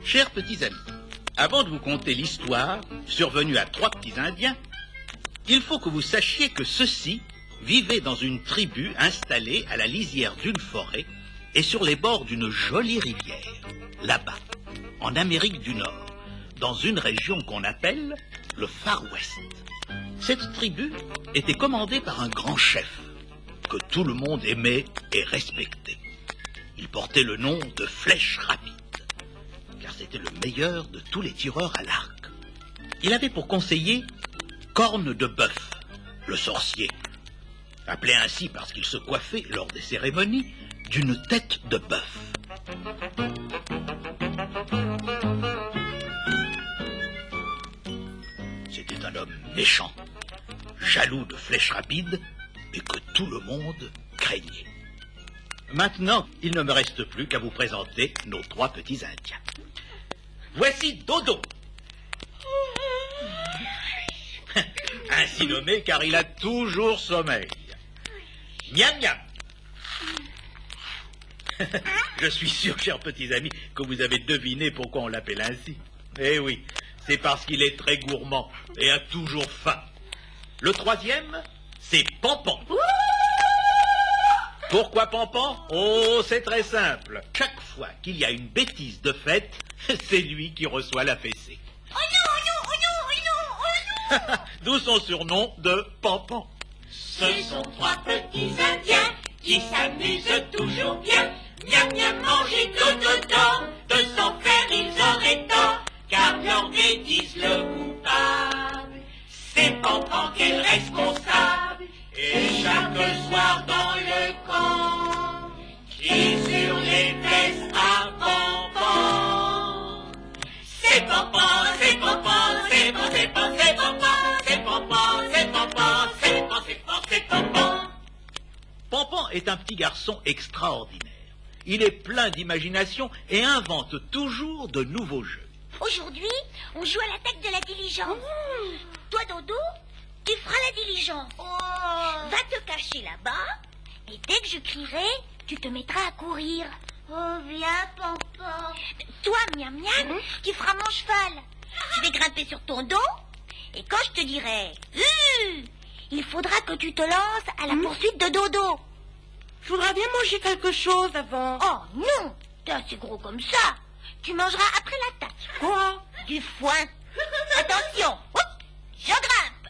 Chers petits amis, avant de vous conter l'histoire survenue à 3 petits Indiens, il faut que vous sachiez que ceux-ci vivaient dans une tribu installée à la lisière d'une forêt et sur les bords d'une jolie rivière, là-bas, en Amérique du Nord, dans une région qu'on appelle le Far West. Cette tribu était commandée par un grand chef que tout le monde aimait et respectait. Il portait le nom de Flèche Rapide, car c'était le meilleur de tous les tireurs à l'arc. Il avait pour conseiller Corne de Bœuf, le sorcier, appelé ainsi parce qu'il se coiffait lors des cérémonies d'une tête de bœuf. C'était un homme méchant, jaloux de Flèche Rapide et que tout le monde craignait. Maintenant, il ne me reste plus qu'à vous présenter nos 3 petits Indiens. Voici Dodo. Ainsi nommé car il a toujours sommeil. Miam Miam. Je suis sûr, chers petits amis, que vous avez deviné pourquoi on l'appelle ainsi. Eh oui, c'est parce qu'il est très gourmand et a toujours faim. Le 3e, c'est Pampan. Pourquoi Pampan? Oh, c'est très simple. Chaque fois qu'il y a une bêtise de faite, c'est lui qui reçoit la fessée. D'où son surnom de Pampan. Ce sont 3 petits Indiens qui s'amusent toujours bien. Miam miam manger dodo, de s'en faire ils auraient tort, car leur bêtise le coupable, c'est Pampan qui est le responsable. Et chaque soir dans le camp, qui sur les fesses à Pampan. C'est Pampan, c'est Pampan, c'est Pampan, c'est Pampan, c'est Pampan, c'est Pampan, c'est Pampan, c'est Pampan, c'est Pampan. Pampan est un petit garçon extraordinaire. Il est plein d'imagination et invente toujours de nouveaux jeux. Aujourd'hui, on joue à l'attaque de la diligence. Toi, Dodo, tu feras la diligence. Va te cacher là-bas, et dès que je crierai, tu te mettras à courir. Oh, viens, Pampan. Toi, Miam Miam, tu feras mon cheval. Je vais grimper sur ton dos, et quand je te dirai il faudra que tu te lances à la poursuite de Dodo. Je voudrais bien manger quelque chose avant. Oh non, t'es assez gros comme ça. Tu mangeras après l'attaque. Quoi? Du foin. Attention, je grimpe.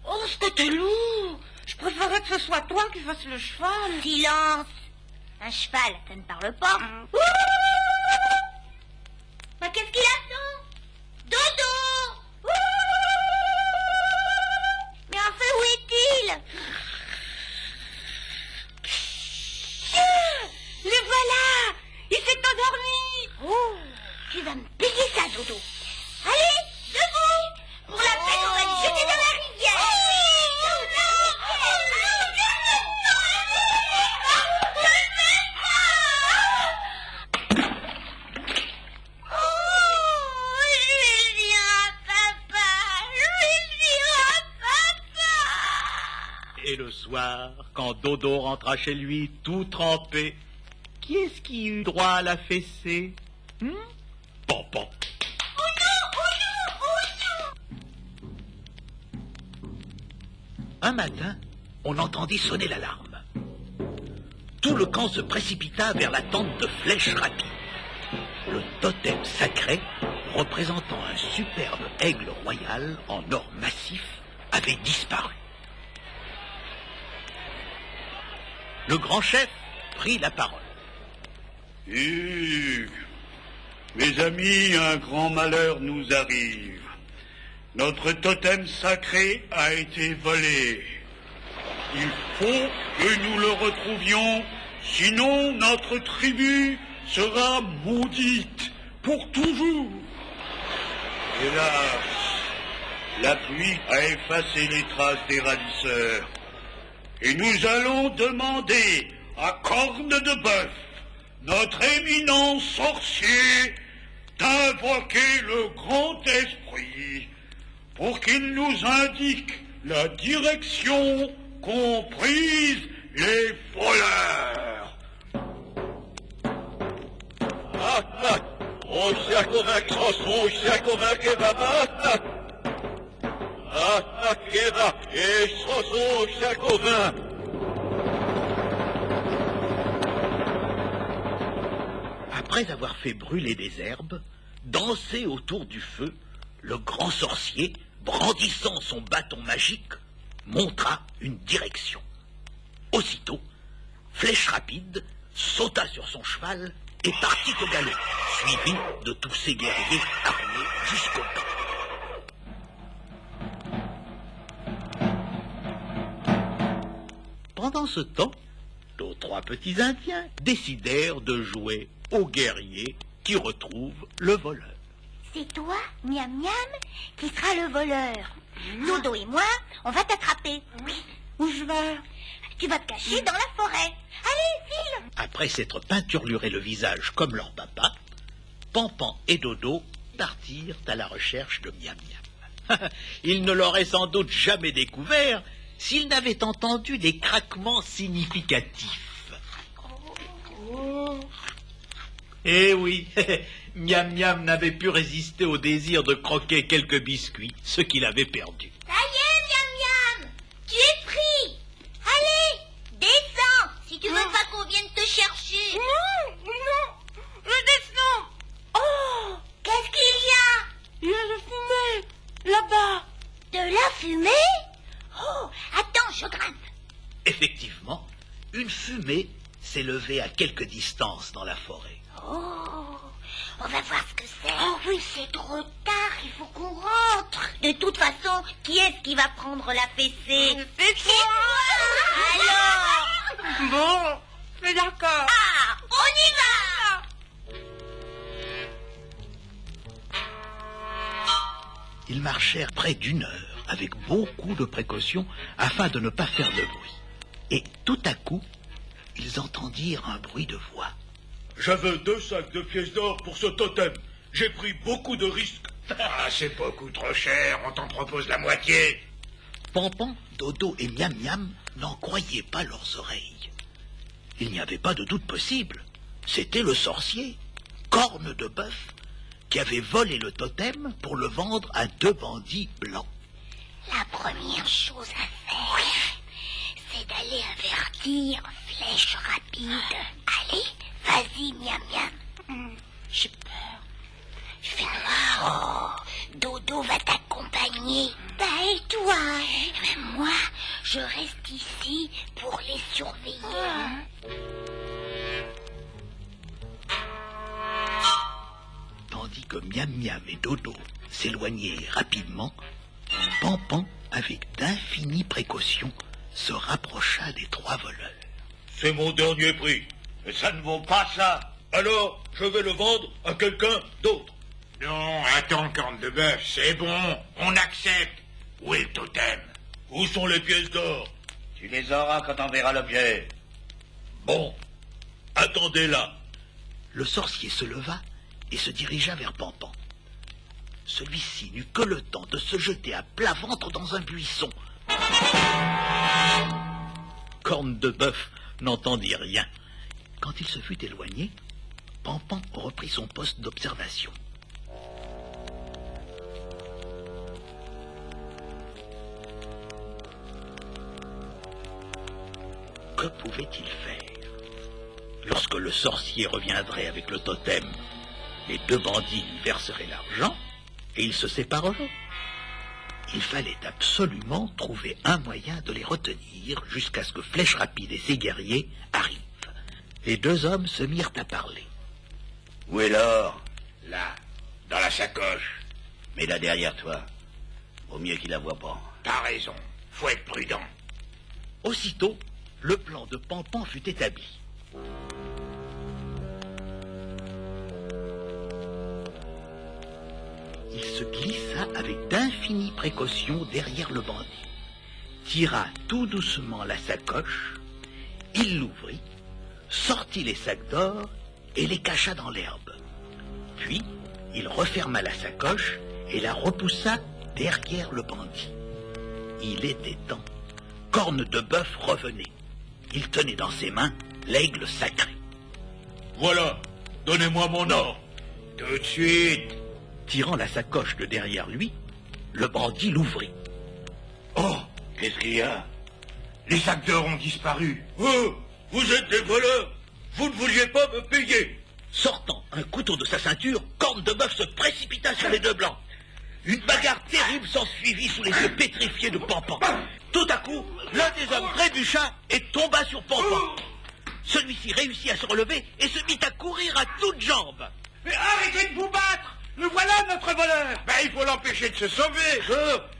Oh, ce que t'es lourd. Je préférerais que ce soit toi qui fasses le cheval. Silence. Un cheval, ça ne parle pas. Mais qu'est-ce qu'il attend? Dodo. Mais enfin, où est-il? Le voilà. Il s'est endormi. Oh, tu vas me payer ça, Dodo. Allez, debout. Pour la peine, on va te jeter dans la rivière. Et le soir, quand Dodo rentra chez lui tout trempé, qui est-ce qui eut droit à la fessée? Pampan. Un matin, on entendit sonner l'alarme. Tout le camp se précipita vers la tente de Flèche Rapide. Le totem sacré, représentant un superbe aigle royal en or massif, avait disparu. Le grand chef prit la parole. Hugues, mes amis, un grand malheur nous arrive. Notre totem sacré a été volé. Il faut que nous le retrouvions, sinon notre tribu sera maudite pour toujours. Hélas, la pluie a effacé les traces des ravisseurs. Et nous allons demander à Corne de Bœuf, notre éminent sorcier, d'invoquer le grand esprit pour qu'il nous indique la direction comprise les voleurs. Après avoir fait brûler des herbes, danser autour du feu, le grand sorcier, brandissant son bâton magique, montra une direction. Aussitôt, Flèche Rapide sauta sur son cheval et partit au galop, suivi de tous ses guerriers armés jusqu'au camp. Pendant ce temps, nos trois petits Indiens décidèrent de jouer au guerrier qui retrouve le voleur. C'est toi, Miam Miam, qui sera le voleur. Dodo et moi, on va t'attraper. Où je vais? Tu vas te cacher dans la forêt. Allez, file! Après s'être peinturluré le visage comme leur papa, Pampan et Dodo partirent à la recherche de Miam Miam. Ils ne l'auraient sans doute jamais découvert s'ils n'avaient entendu des craquements significatifs. Eh oui, Miam Miam n'avait pu résister au désir de croquer quelques biscuits, ce qu'il avait perdu. Ça y est, Miam Miam, tu es pris. Allez, descends, si tu veux pas qu'on vienne te chercher. Non, je descends. Oh, qu'est-ce qu'il y a? Il y a de fumée, là-bas. De la fumée? Oh, attends, je grimpe. Effectivement, une fumée s'est levée à quelque distance dans la forêt. Oh, on va voir ce que c'est. Oh oui, c'est trop tard, il faut qu'on rentre. De toute façon, qui est-ce qui va prendre la fessée? C'est toi. Alors? Bon, c'est d'accord. Ah, on y va. Ils marchèrent près d'1 heure avec beaucoup de précautions afin de ne pas faire de bruit. Et tout à coup, ils entendirent un bruit de voix. Je veux 2 sacs de pièces d'or pour ce totem. J'ai pris beaucoup de risques. Ah, c'est beaucoup trop cher, on t'en propose la moitié. Pampan, Dodo et Miam Miam n'en croyaient pas leurs oreilles. Il n'y avait pas de doute possible. C'était le sorcier, Corne de Bœuf, qui avait volé le totem pour le vendre à 2 bandits blancs. La première chose à faire, c'est d'aller avertir Flèche Rapide. Allez, vas-y, Miam Miam. J'ai peur. Fais voir. Oh, Dodo va t'accompagner. Bah, et toi? Moi, je reste ici pour les surveiller. Tandis que Miam Miam et Dodo s'éloignaient rapidement, Pampan, avec d'infinies précautions, se rapprocha des 3 voleurs. C'est mon dernier prix. Mais ça ne vaut pas ça. Alors, je vais le vendre à quelqu'un d'autre. Non, attends, Corne de Bœuf, c'est bon, on accepte. Où est le totem? Où sont les pièces d'or? Tu les auras quand on verra l'objet. Bon, attendez là. Le sorcier se leva et se dirigea vers Pampan. Celui-ci n'eut que le temps de se jeter à plat ventre dans un buisson. Corne de Bœuf n'entendit rien. Quand il se fut éloigné, Pampan reprit son poste d'observation. Que pouvait-il faire? Lorsque le sorcier reviendrait avec le totem, les 2 bandits lui verseraient l'argent et ils se sépareraient. Il fallait absolument trouver un moyen de les retenir jusqu'à ce que Flèche Rapide et ses guerriers arrivent. Les 2 hommes se mirent à parler. Où est l'or? Là, dans la sacoche. Mais là derrière toi. Vaut mieux qu'il la voie pas. T'as raison, faut être prudent. Aussitôt, le plan de Pampan fut établi. Il se glissa avec d'infinies précautions derrière le bandit, tira tout doucement la sacoche, il l'ouvrit, sortit les sacs d'or et les cacha dans l'herbe. Puis, il referma la sacoche et la repoussa derrière le bandit. Il était temps Corne de Bœuf revenait. Il tenait dans ses mains l'aigle sacré. Voilà, donnez-moi mon or. Tout de suite. Tirant la sacoche de derrière lui, le bandit l'ouvrit. Oh, qu'est-ce qu'il y a? Les sacs d'or ont disparu. Oh, vous êtes des voleurs. Vous ne vouliez pas me payer. Sortant un couteau de sa ceinture, Corne de Bœuf se précipita sur les deux blancs. Une bagarre terrible s'ensuivit sous les yeux pétrifiés de Pampan. Tout à coup, l'un des hommes trébucha et tomba sur Pampan. Celui-ci réussit à se relever et se mit à courir à toutes jambes. Mais arrêtez de vous battre. Le voilà, notre voleur. Ben, il faut l'empêcher de se sauver.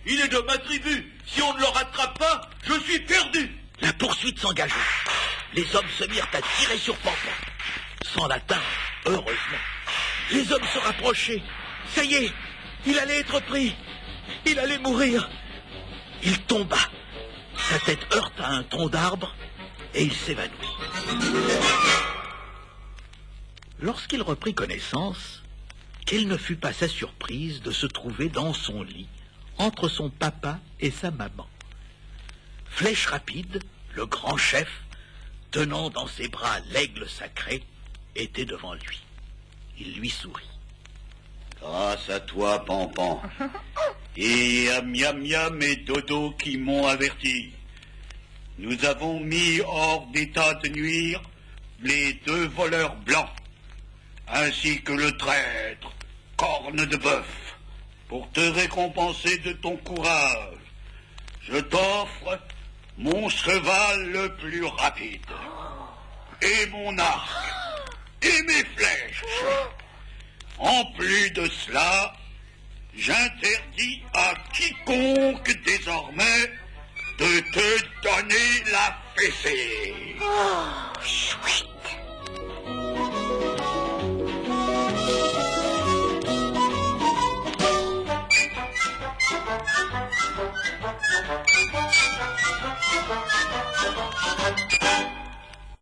Il est de ma tribu. Si on ne le rattrape pas, je suis perdu. La poursuite s'engagea. Les hommes se mirent à tirer sur Pampan. Sans l'atteindre, heureusement. Les hommes se rapprochaient. Ça y est, il allait être pris. Il allait mourir. Il tomba. Sa tête heurta un tronc d'arbre et il s'évanouit. Lorsqu'il reprit connaissance, quelle ne fut pas sa surprise de se trouver dans son lit, entre son papa et sa maman. Flèche Rapide, le grand chef, tenant dans ses bras l'aigle sacré, était devant lui. Il lui sourit. Grâce à toi, Pampan. Et à Miam Miam et Dodo qui m'ont averti. Nous avons mis hors d'état de nuire les deux voleurs blancs, ainsi que le traître, Corne de Bœuf. Pour te récompenser de ton courage, je t'offre mon cheval le plus rapide, et mon arc, et mes flèches. En plus de cela, j'interdis à quiconque désormais de te donner la fessée.